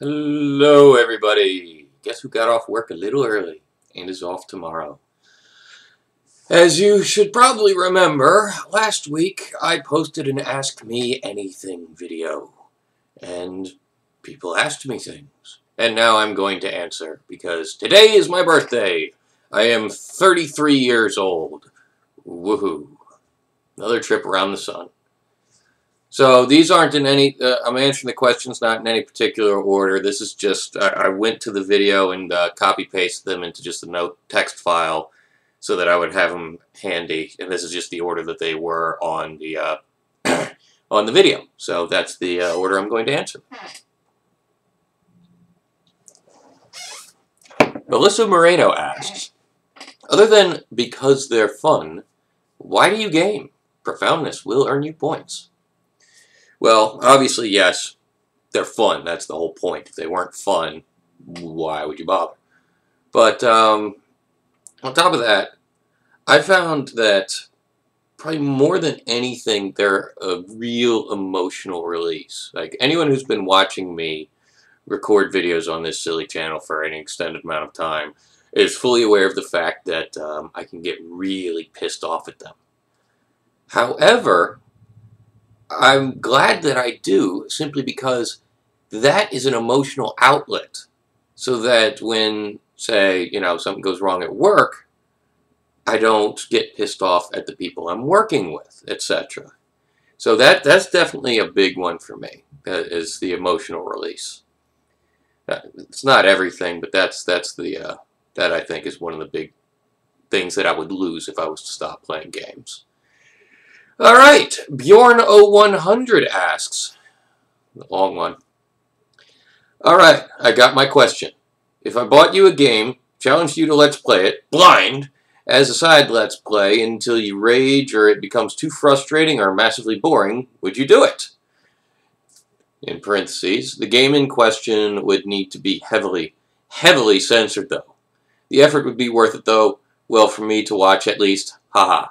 Hello, everybody. Guess who got off work a little early and is off tomorrow? As you should probably remember, last week I posted an Ask Me Anything video, and people asked me things. And now I'm going to answer, because today is my birthday. I am 33 years old. Woohoo. Another trip around the sun. So these aren't in any, I'm answering the questions not in any particular order. This is just, I went to the video and copy-pasted them into just a note text file so that I would have them handy. And this is just the order that they were on the, on the video. So that's the order I'm going to answer. Melissa Moreno asks, other than because they're fun, why do you game? Profoundness will earn you points. Well, obviously, yes, they're fun. That's the whole point. If they weren't fun, why would you bother? But on top of that, I found that probably more than anything, they're a real emotional release. Like, anyone who's been watching me record videos on this silly channel for any extended amount of time is fully aware of the fact that I can get really pissed off at them. However, I'm glad that I do, simply because that is an emotional outlet. So that when, say, something goes wrong at work, I don't get pissed off at the people I'm working with, etc. So that's definitely a big one for me, is the emotional release. It's not everything, but that's the that I think is one of the big things that I would lose if I was to stop playing games. Alright, Bjorn0100 asks, the long one. Alright, I got my question. If I bought you a game, challenged you to let's play it, blind, as a side let's play until you rage or it becomes too frustrating or massively boring, would you do it? In parentheses, the game in question would need to be heavily censored though. The effort would be worth it though, well, for me to watch at least, haha.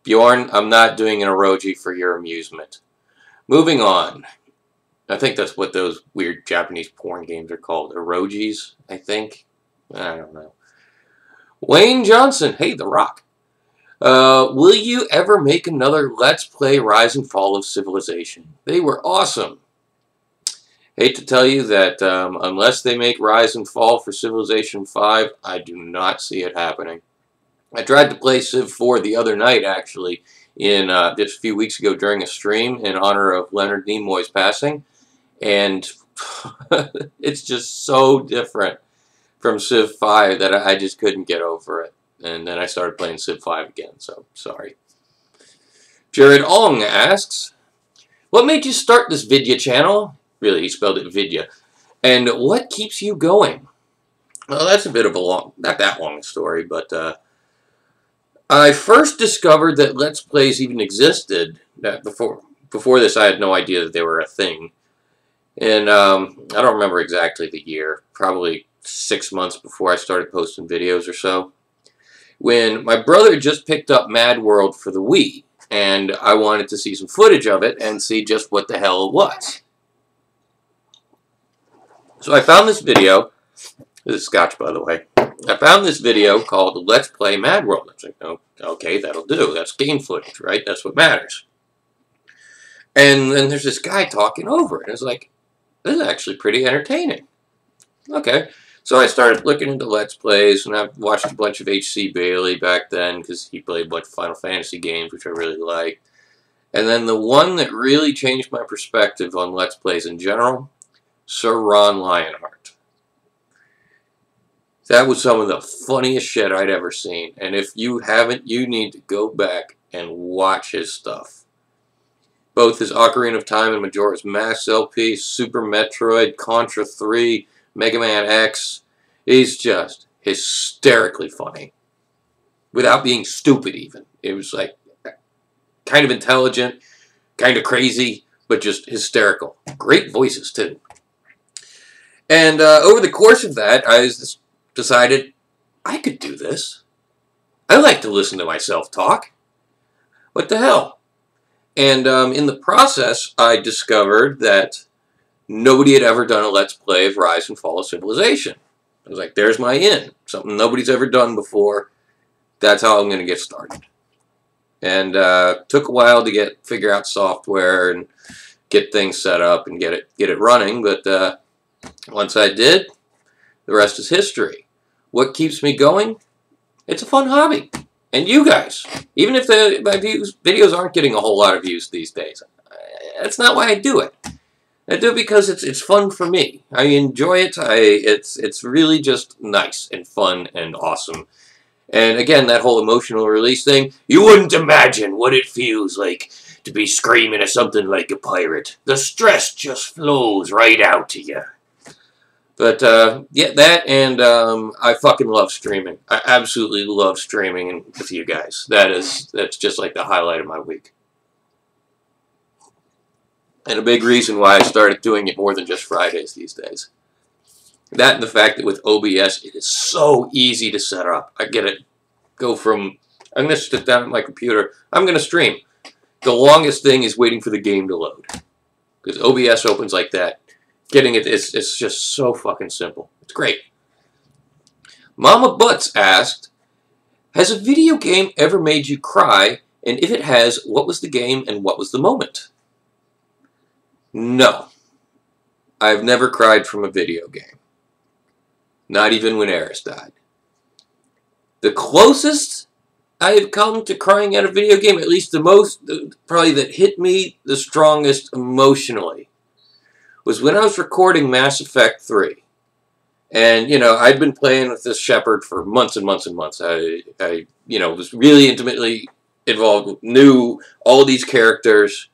Bjorn, I'm not doing an emoji for your amusement. Moving on. I think that's what those weird Japanese porn games are called. Emojis, I think. I don't know. Wayne Johnson. Hey, The Rock. Will you ever make another Let's Play Rise and Fall of Civilization? They were awesome. Hate to tell you that unless they make Rise and Fall for Civilization 5, I do not see it happening. I tried to play Civ 4 the other night, actually, in just a few weeks ago during a stream in honor of Leonard Nimoy's passing, and it's just so different from Civ 5 that I just couldn't get over it. And then I started playing Civ 5 again, so sorry. Jared Ong asks, what made you start this Vidya channel? Really, he spelled it Vidya. And what keeps you going? Well, that's a bit of a long, not that long a story, but I first discovered that Let's Plays even existed. Before this, I had no idea that they were a thing. And I don't remember exactly the year. Probably 6 months before I started posting videos or so. When my brother just picked up Mad World for the Wii. And I wanted to see some footage of it and see just what the hell it was. So I found this video. This is Scotch, by the way. I found this video called Let's Play Mad World. I was like, oh, okay, that'll do. That's game footage, right? That's what matters. And then there's this guy talking over it. And it's like, this is actually pretty entertaining. Okay. So I started looking into Let's Plays, and I've watched a bunch of H.C. Bailey back then, because he played a bunch of Final Fantasy games, which I really liked. And then the one that really changed my perspective on Let's Plays in general, Sir Ron Lionheart. That was some of the funniest shit I'd ever seen. And if you haven't, you need to go back and watch his stuff. Both his Ocarina of Time and Majora's Mask LP, Super Metroid, Contra 3, Mega Man X. He's just hysterically funny. Without being stupid even. It was like kind of intelligent, kind of crazy, but just hysterical. Great voices too. And over the course of that, I decided I could do this. I like to listen to myself talk. What the hell? And in the process, I discovered that nobody had ever done a Let's Play of Rise and Fall of Civilization. I was like, there's my in. Something nobody's ever done before. That's how I'm going to get started. And took a while to figure out software and get things set up and get it running. But once I did, the rest is history. What keeps me going? It's a fun hobby. And you guys, even if my videos aren't getting a whole lot of views these days, that's not why I do it. I do it because it's fun for me. I enjoy it. It's really just nice and fun and awesome. And again, that whole emotional release thing, you wouldn't imagine what it feels like to be screaming at something like a pirate. The stress just flows right out to you. But yeah, that and I fucking love streaming. I absolutely love streaming with you guys. That's just like the highlight of my week. And a big reason why I started doing it more than just Fridays these days. That and the fact that with OBS, it is so easy to set up. I get it. Go from, I'm going to sit down at my computer. I'm going to stream. The longest thing is waiting for the game to load. Because OBS opens like that. Getting it, it's just so fucking simple. It's great. Mama Butts asked, has a video game ever made you cry? And if it has, what was the game and what was the moment? No. I've never cried from a video game. Not even when Eris died. The closest I have come to crying at a video game, at least the most, probably that hit me the strongest emotionally, was when I was recording Mass Effect 3. And, you know, I'd been playing with this Shepard for months and months and months. I you know, was really intimately involved, knew all these characters.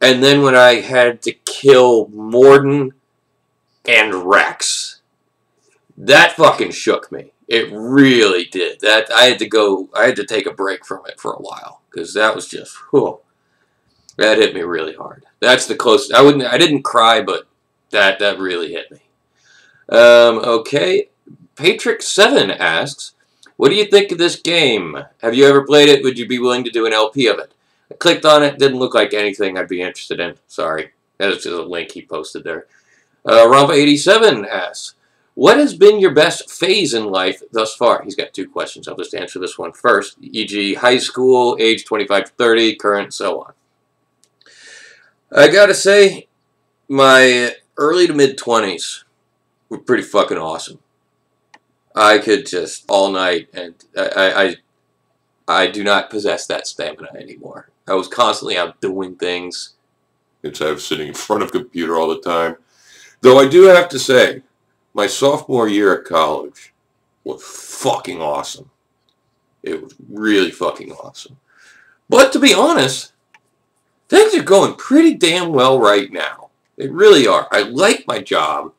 And then when I had to kill Morden and Rex, that fucking shook me. It really did. That I had to take a break from it for a while. Because that was just, whew. That hit me really hard. That's the closest. I didn't cry, but that really hit me. Okay. Patrick7 asks, what do you think of this game? Have you ever played it? Would you be willing to do an LP of it? I clicked on it. Didn't look like anything I'd be interested in. Sorry. That was just a link he posted there. Rampa87 asks, what has been your best phase in life thus far? He's got 2 questions. I'll just answer this one first. E.g. high school, age 25 to 30, current, so on. I gotta say, my early to mid-20s were pretty fucking awesome. I could just all night, and I do not possess that stamina anymore. I was constantly out doing things instead of sitting in front of a computer all the time. Though I do have to say, my sophomore year at college was fucking awesome. It was really fucking awesome. But to be honest, things are going pretty damn well right now. They really are. I like my job.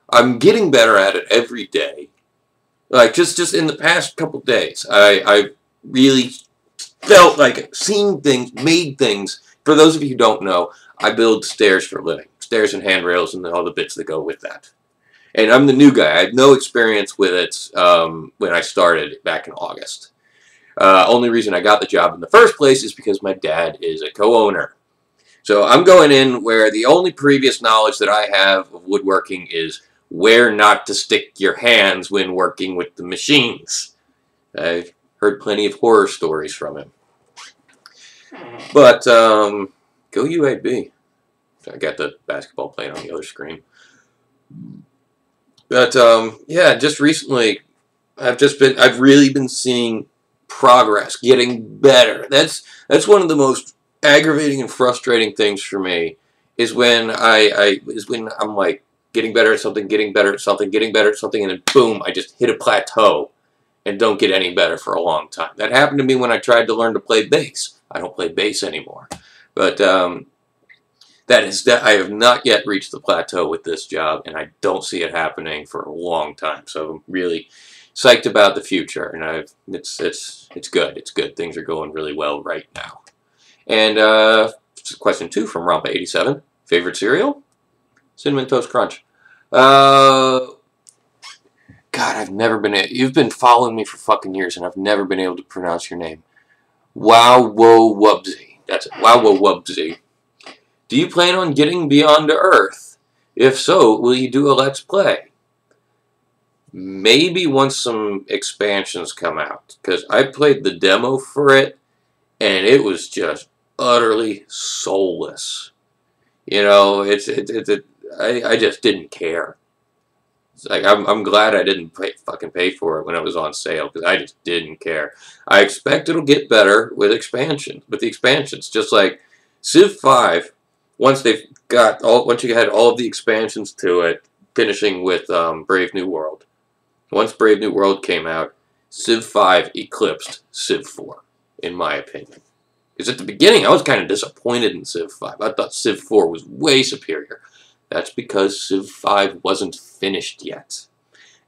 I'm getting better at it every day. Like, just in the past couple days, I really felt like seeing things, made things. For those of you who don't know, I build stairs for a living. Stairs and handrails and all the bits that go with that. And I'm the new guy. I had no experience with it when I started back in August. Only reason I got the job in the first place is because my dad is a co-owner. So I'm going in where the only previous knowledge that I have of woodworking is where not to stick your hands when working with the machines. I've heard plenty of horror stories from him. But, go UAB. I got the basketball playing on the other screen. But, yeah, just recently, I've really been seeing progress, getting better. That's one of the most aggravating and frustrating things for me, is when I'm like getting better at something, getting better at something, getting better at something, and then boom, I just hit a plateau and don't get any better for a long time. That happened to me when I tried to learn to play bass. I don't play bass anymore. But I have not yet reached the plateau with this job, and I don't see it happening for a long time. So I'm really psyched about the future, and it's good. It's good. Things are going really well right now. And question 2 from Rampa87. Favorite cereal? Cinnamon Toast Crunch. God, I've never been... You've been following me for fucking years, and I've never been able to pronounce your name. Wow-wo-wubsy. That's it. Wow-wo-wubsy. Do you plan on getting Beyond Earth? If so, will you do a Let's Play? Maybe once some expansions come out, because I played the demo for it, and it was just utterly soulless. You know, I just didn't care. It's like I'm glad I didn't fucking pay for it when it was on sale, because I just didn't care. I expect it'll get better with the expansions, just like Civ 5. Once you had all of the expansions to it, finishing with Brave New World. Once Brave New World came out, Civ 5 eclipsed Civ 4, in my opinion. Because at the beginning, I was kind of disappointed in Civ 5. I thought Civ 4 was way superior. That's because Civ 5 wasn't finished yet.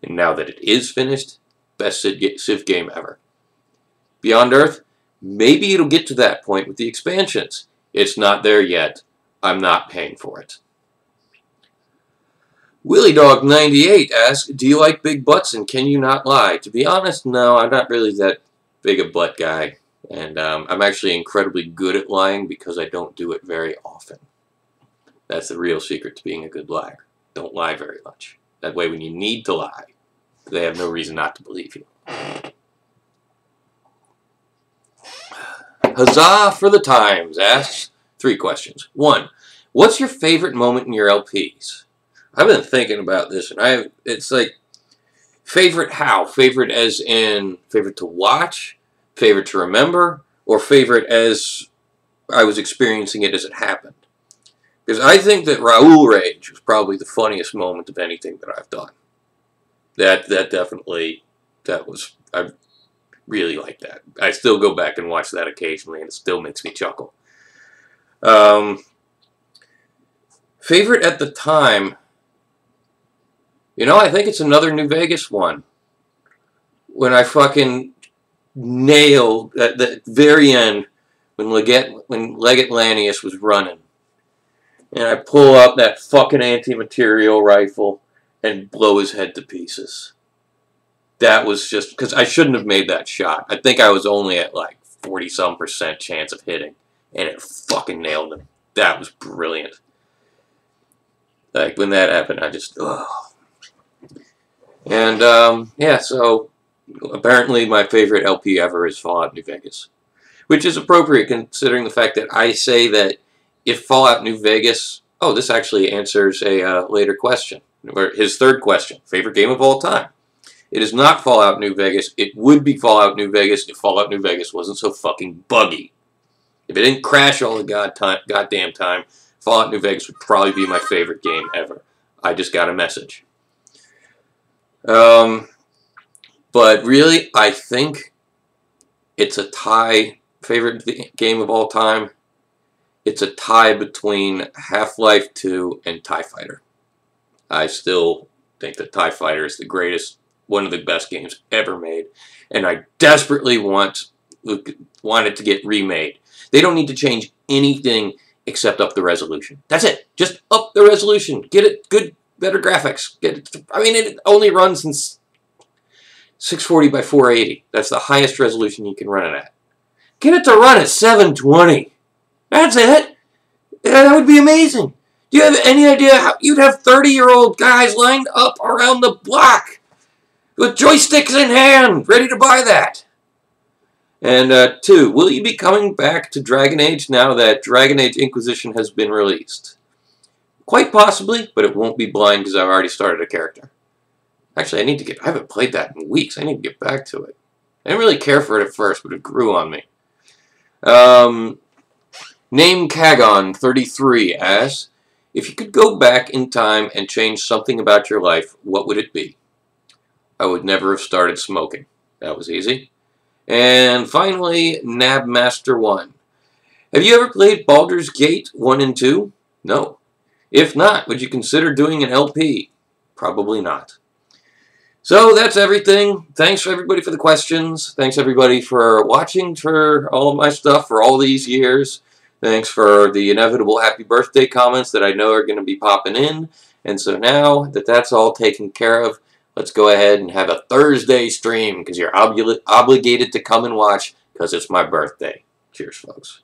And now that it is finished, best Civ game ever. Beyond Earth, maybe it'll get to that point with the expansions. It's not there yet. I'm not paying for it. WillyDog98 asks, do you like big butts and can you not lie? To be honest, no, I'm not really that big a butt guy. And I'm actually incredibly good at lying because I don't do it very often. That's the real secret to being a good liar. Don't lie very much. That way when you need to lie, they have no reason not to believe you. Huzzah for the Times asks 3 questions. 1, what's your favorite moment in your LPs? I've been thinking about this, and it's like, favorite how? Favorite as in favorite to watch, favorite to remember, or favorite as I was experiencing it as it happened? Because I think that Raoul Rage was probably the funniest moment of anything that I've done. I really like that. I still go back and watch that occasionally, and it still makes me chuckle. Favorite at the time, you know, I think it's another New Vegas one. When I fucking nailed, at the very end, when Leggett Lanius was running, and I pull up that fucking anti-material rifle and blow his head to pieces. That was just, because I shouldn't have made that shot. I think I was only at like 40-some% chance of hitting, and it fucking nailed him. That was brilliant. Like, when that happened, I just, ugh. And, yeah, so, apparently my favorite LP ever is Fallout New Vegas. Which is appropriate considering the fact that I say that if Fallout New Vegas... Oh, this actually answers a later question. Or his third question. Favorite game of all time. It is not Fallout New Vegas. It would be Fallout New Vegas if Fallout New Vegas wasn't so fucking buggy. If it didn't crash all the goddamn time, Fallout New Vegas would probably be my favorite game ever. I just got a message. But really, I think it's a tie. Favorite game of all time. It's a tie between Half-Life 2 and TIE Fighter. I still think that TIE Fighter is the greatest, one of the best games ever made. And I desperately want it to get remade. They don't need to change anything except up the resolution. That's it. Just up the resolution. Get it good, better graphics. I mean, it only runs in 640 by 480. That's the highest resolution you can run it at. Get it to run at 720. That's it. That would be amazing. Do you have any idea how you'd have 30-year-old guys lined up around the block with joysticks in hand, ready to buy that? And 2, will you be coming back to Dragon Age now that Dragon Age Inquisition has been released? Quite possibly, but it won't be blind because I've already started a character. Actually, I haven't played that in weeks. I need to get back to it. I didn't really care for it at first, but it grew on me. Name Kagon33 asks, if you could go back in time and change something about your life, what would it be? I would never have started smoking. That was easy. And finally, Nabmaster1. Have you ever played Baldur's Gate 1 and 2? No. If not, would you consider doing an LP? Probably not. So that's everything. Thanks for everybody for the questions. Thanks everybody for watching for all of my stuff for all these years. Thanks for the inevitable happy birthday comments that I know are going to be popping in. And so now that that's all taken care of, let's go ahead and have a Thursday stream because you're obligated to come and watch because it's my birthday. Cheers, folks.